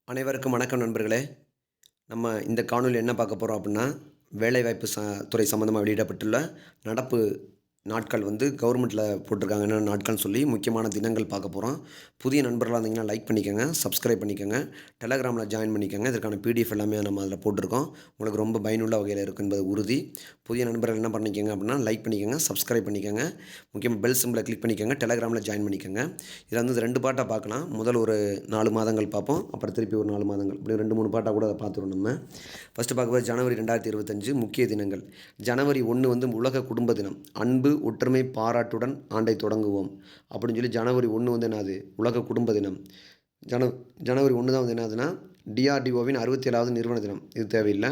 அனைவருக்கும் வணக்கம் நண்பர்களே. நம்ம இந்த காணொளியில என்ன பார்க்க போறோம் அப்புட்ன்னா, வேலைவாய்ப்பு துறை சம்மந்தமா வெளியிடப்பட்டுள்ள நடப்பு நாட்கள் வந்து கவர்மெண்ட்ல போட்டிருக்காங்க. என்னென்ன நாட்கள்னு சொல்லி முக்கியமான தினங்கள் பார்க்க போறோம். புதிய நண்பர்களா இருந்தீங்கன்னா லைக் பண்ணிக்கங்க, சப்ஸ்கிரைப் பண்ணிக்கங்க, டெலகிராம்ல ஜாயின் பண்ணிக்கங்க. இதற்கான பிடிஎஃப் எல்லாமே நம்ம அதில போட்டிருக்கோம். உங்களுக்கு ரொம்ப பயனுள்ள வகையில இருக்கும் என்பது உறுதி. புதிய நண்பர்கள் என்ன பண்ணிக்கங்க அப்புட்ன்னா, லைக் பண்ணிக்கங்க, சப்ஸ்கிரைப் பண்ணிக்கங்க. முக்கியமா பெல் சிம்பல கிளிக் பண்ணிக்கங்க. டெலகிராம்ல ஜாயின் பண்ணிக்கங்க. இதில வந்து 2 பார்ட்டா பார்க்கலாம். முதல் ஒரு 4 மாதங்கள் பார்ப்போம். அப்புறம் திருப்பி ஒரு 4 மாதங்கள். இப்படி 2, 3 பார்ட்டா கூட அத பார்த்துருவோம் நம்ம. ஃபர்ஸ்ட்டு பார்க்கும்போது ஜனவரி 2025 முக்கிய தினங்கள். ஜனவரி 1 வந்து உலக குடும்ப தினம். அன்பு, ஒற்றுமை, பாராட்டுடன் ஆண்டை தொடங்குவோம். அப்படின்னு சொல்லி ஜனவரி 1 வந்து என்னது? உலக குடும்ப தினம். ஜன ஜனவரி 1 தான் வந்து என்னதுன்னா, டிஆர்டிஓவின் 67வது நிறுவன தினம். இது தேவையில்ல.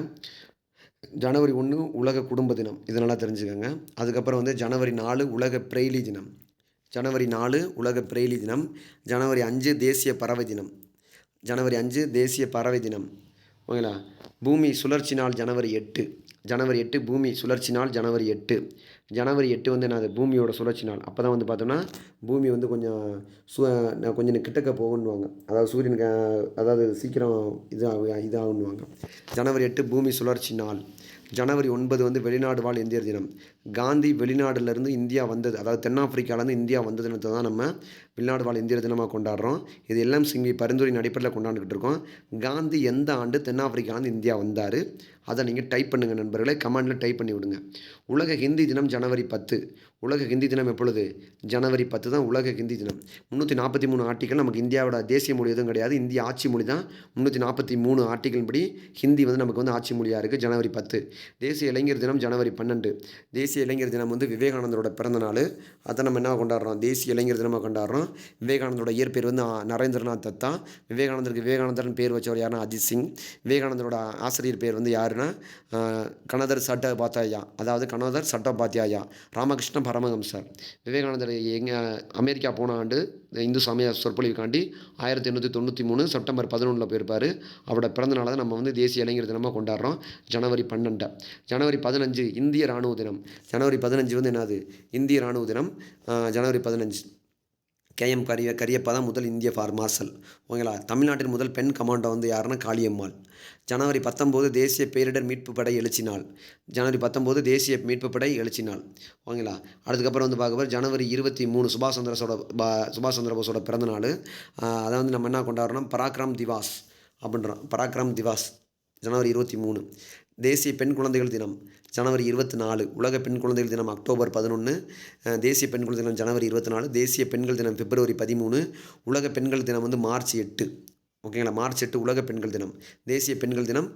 ஜனவரி 1 உலக குடும்ப தினம். இத நல்லா தெரிஞ்சுக்கங்க. அதுக்கப்புறம் வந்து ஜனவரி 4 உலக பிரெய்லி தினம். ஜனவரி 4 உலக பிரெய்லி தினம். ஜனவரி 5 தேசிய பறவை தினம். ஜனவரி 5 தேசிய பறவை தினம். ஓகேங்களா? பூமி சுழற்சி நாள் ஜனவரி 8. ஜனவரி 8 பூமி சுழற்சி நாள் ஜனவரி 8. ஜனவரி 8 வந்து என்னது? பூமியோட சுழற்சி நாள். அப்ப தான் வந்து பார்த்தோம்னா, பூமி வந்து கொஞ்சம் சு கொஞ்சம் கிட்டக்க போகுன்னுவாங்க. அதாவது சூரியனுக்கு அதாவது சீக்கிரம் இதாகுன்னுவாங்க. ஜனவரி 8 பூமி சுழற்சி நாள். ஜனவரி 9 வந்து வெளிநாடு வாழ் இந்தியர் தினம். காந்தி வெளிநாடுலேருந்து இந்தியா வந்தது. அதாவது தென்னாப்பிரிக்காலேருந்து இந்தியா வந்த தினத்த தான் நம்ம வெளிநாடு வாழ் இந்தியர் தினமா கொண்டாடுறோம். இது எல்லாம் சிங்கி பரிந்துரையின் அடிப்படையில கொண்டாண்டுகிட்டு இருக்கோம். காந்தி எந்த ஆண்டு தென்னாப்பிரிக்காலேருந்து இந்தியா வந்தாரு? அத நீங்க டைப் பண்ணுங்க நண்பர்களே. கமெண்ட்ல டைப் பண்ணி விடுங்க. உலக ஹிந்தி தினம் ஜனவரி 10. உலக ஹிந்தி தினம் எப்பொழுது? ஜனவரி 10 தான் உலக ஹிந்தி தினம். 343 ஆர்டிகள் நமக்கு இந்தியாவோட தேசிய மொழி எதுவும் கிடையாது. இந்திய ஆட்சி மொழி தான். 343 ஆர்டிகளின் படி ஹிந்தி வந்து நமக்கு வந்து ஆட்சி மொழியா இருக்கு. ஜனவரி 10. தேசிய இளைஞர் தினம் ஜனவரி 12. தேசிய இளைஞர் தினம் வந்து விவேகானந்தரோட பிறந்த நாள். அத நம்ம என்ன கொண்டாடுறோம்? தேசிய இளைஞர் தினமா கொண்டாடுறோம். விவேகானந்தரோட இயற்பெயர் வந்து நரேந்திரநாத் தத்தா. விவேகானந்தருக்கு விவேகானந்தர்ன்னு பேர் வச்சவர் யாருன்னா அஜித் சிங். விவேகானந்தரோட ஆசிரியர் பேர் வந்து யாருன்னா கனதர் சட்டோபாத்யாயா. அதாவது கனதர் சட்டோபாத்யாயா. ராமகிருஷ்ண பரமஹம்சர். விவேகானந்தர் அமெரிக்கா போன ஆண்டு இந்து சமய சொற்பொழிவுக்காண்டி 1893 செப்டம்பர் 11ல போயிருப்பாரு. அவரோட பிறந்த நாள தான் நம்ம வந்து தேசிய இளைஞர் தினமா கொண்டாடுறோம். ஜனவரி 12. ஜனவரி 15 இந்திய ராணுவ தினம். ஜனவரி 15 வந்து என்னது? இந்திய ராணுவ தினம். ஜனவரி 15. கேஎம் கரியப்பா தான் முதல் இந்திய மார்ஷல். ஓகேங்களா? தமிழ்நாட்டின் முதல் பெண் கமாண்டோ வந்து யாருன்னா காளியம்மாள். ஜனவரி 19 தேசிய பேரிடர் மீட்பு படை எழுச்சி நாள். ஜனவரி 19 தேசிய மீட்பு படை எழுச்சி நாள். ஓகேங்களா? அதுக்கப்புறம் வந்து பார்க்கும்போது ஜனவரி 23 சுபாஷ் சந்திர போஸோட பிறந்த நாள். அத வந்து நம்ம என்ன கொண்டாடுறோம்? பராக்கிரம் திவாஸ் அப்படின்றோம். பராக்கிரம் திவாஸ். ஜனவரி 23. தேசிய பெண் குழந்தைகள் தினம் ஜனவரி 24. உலக பெண் குழந்தைகள் தினம் அக்டோபர் 11. தேசிய பெண் குழந்தைகள் தினம் ஜனவரி 24. தேசிய பெண்கள் தினம் பிப்ரவரி 13. உலக பெண்கள் தினம் வந்து மார்ச் 8. ஓகேங்களா? மார்ச் 8 உலக பெண்கள் தினம். தேசிய பெண்கள் தினம்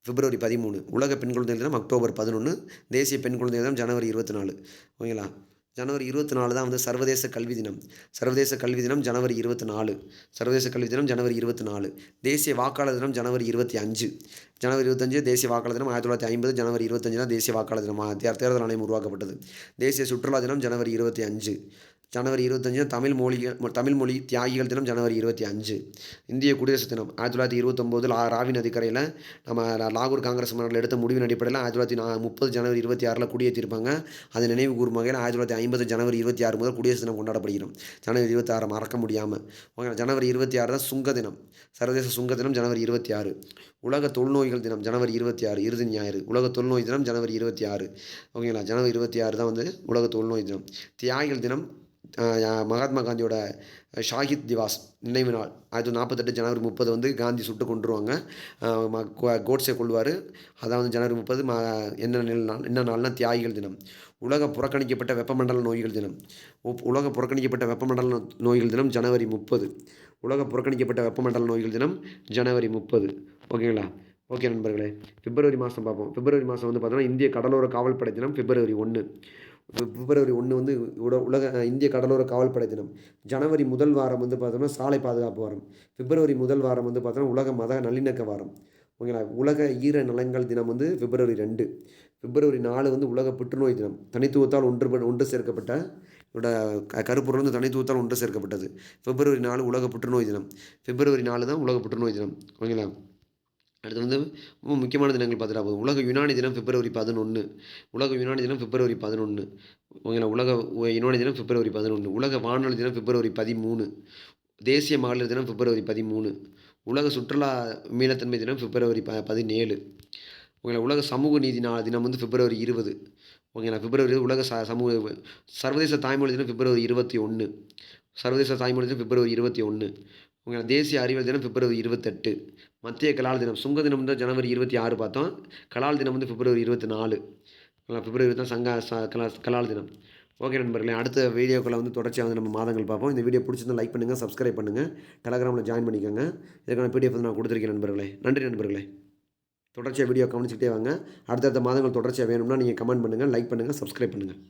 பிப்ரவரி 13. உலக பெண் குழந்தைகள் தினம் அக்டோபர் 11. தேசிய பெண் குழந்தைகள் தினம் ஜனவரி 24. ஓகேங்களா? ஜனவரி 24 தான் வந்து சர்வதேச கல்வி தினம். சர்வதேச கல்வி தினம் ஜனவரி 24. சர்வதேச கல்வி தினம் ஜனவரி 24. தேசிய வாக்காளர் தினம் ஜனவரி 25. ஜனவரி 25 தேசிய வாக்காளர் தினம் 1950 ஜனவரி 25 தான் தேசிய வாக்காளர் தினம் தேர்தல் ஆணையம் உருவாக்கப்பட்டது. தேசிய சுற்றுலா தினம் ஜனவரி 25. ஜனவரி 25 தமிழ் மொழி தியாகிகள் தினம் ஜனவரி 25. இந்திய குடியரசு தினம் 1929 ராவி நதிக்கரையில் நம்ம லாகூர் காங்கிரஸ் மன்னர்கள் எடுத்த முடிவின் அடிப்படையில் 1930 ஜனவரி 26ல் குடியேற்றிருப்பாங்க. அதை நினைவு கூறும் வகையில் 1950 ஜனவரி 26 முதல் குடியரசு தினம் கொண்டாடப்படுகிறோம். ஜனவரி 26 மறக்க முடியாமல். ஓகே, ஜனவரி 26 தான் சுங்க தினம். சர்வதேச சுங்க தினம் ஜனவரி 26. உலக தொழுநோய்கள் தினம் ஜனவரி 26 இறுதி ஞாயிறு. உலக தொழுநோய் தினம் ஜனவரி 26. ஓகேங்களா? ஜனவரி 26 தான் வந்து உலக தொழுநோய் தினம். தியாகிகள் தினம் மகாத்மா காந்தியோட ஷாஹித் திவாஸ் நினைவு நாள் 1948 ஜனவரி 30 வந்து காந்தி சுட்டு கொன்றுவாங்க. கோட்ஸே கொள்வார். அதாவது ஜனவரி 30 என்ன நாள்னா தியாகிகள் தினம். உலக புறக்கணிக்கப்பட்ட வெப்பமண்டல நோய்கள் தினம். உலக புறக்கணிக்கப்பட்ட வெப்பமண்டல நோய்கள் தினம் ஜனவரி 30. உலக புறக்கணிக்கப்பட்ட வெப்பமண்டல நோய்கள் தினம் ஜனவரி 30. ஓகேங்களா? ஓகே நண்பர்களே, பிப்ரவரி மாதம் பார்ப்போம். பிப்ரவரி மாதம் வந்து பார்த்தோன்னா இந்திய கடலோர காவல்படை தினம் பிப்ரவரி 1. பிப்ரவரி 1 வந்து உலக இந்திய கடலோர காவல்படை தினம். ஜனவரி முதல் வாரம் வந்து பார்த்தோம்னா சாலை பாதுகாப்பு வாரம். பிப்ரவரி முதல் வாரம் வந்து பார்த்தோன்னா உலக மத நல்லிணக்க வாரம். ஓகேங்களா? உலக ஈர நலன்கள் தினம் வந்து பிப்ரவரி 2. பிப்ரவரி 4 வந்து உலக புற்றுநோய் தினம். தனித்துவத்தால் ஒன்று சேர்க்கப்பட்ட இதோட கருப்பொருள் வந்து தனித்துவத்தால் ஒன்று சேர்க்கப்பட்டது. பிப்ரவரி 4 உலக புற்றுநோய் தினம். பிப்ரவரி 4 தான் உலக புற்றுநோய் தினம். ஓகேங்களா? அடுத்து வந்து ரொம்ப முக்கியமான தினங்கள் பார்த்துட்டா போதும். உலக யுனானி தினம் பிப்ரவரி 11. உலக யுனானி தினம் பிப்ரவரி 11. ஓகேங்களா? உலக யுனானி தினம் பிப்ரவரி 11. உலக வானொலி தினம் பிப்ரவரி 13. தேசிய மகளிர் தினம் பிப்ரவரி 13. உலக சுற்றுலா மீளத்தன்மை தினம் பிப்ரவரி 17. ஓகேங்களா. உலக சமூக நீதி தினம் வந்து பிப்ரவரி 20. ஓகேங்களா. பிப்ரவரி உலக சமூக சர்வதேச தாய்மொழி தினம் பிப்ரவரி 21. சர்வதேச தாய்மொழி தினம் பிப்ரவரி 21. ஓகேங்களா. தேசிய அறிவியல் தினம் பிப்ரவரி 28. மத்திய கலால் தினம் சுங்க தினம் வந்து ஜனவரி 26 பார்த்தோம். கலால் தினம் வந்து பிப்ரவரி 24. பிப்ரவரி தான் கலால் தினம். ஓகே நண்பர்களே, அடுத்த வீடியோக்களை வந்து தொடர்ச்சியாக வந்து நம்ம மாதங்கள் பார்ப்போம். இந்த வீடியோ பிடிச்சிருந்தா லைக் பண்ணுங்கள், சப்ஸ்கிரைப் பண்ணுங்கள், டெலகிராமில் ஜாயின் பண்ணிக்கோங்க. இதுக்கான பிடிஎஃப் வந்து நான் கொடுத்துருக்கேன் நண்பர்களே. நன்றி நண்பர்களே. தொடர்ச்சியாக வீடியோ கவனிச்சுக்கிட்டே வாங்க. அடுத்தடுத்த மாதங்கள் தொடர்ச்சியாக வேணும்னா நீங்கள் கமெண்ட் பண்ணுங்கள், லைக் பண்ணுங்கள், சப்ஸ்கிரைப் பண்ணுங்கள்.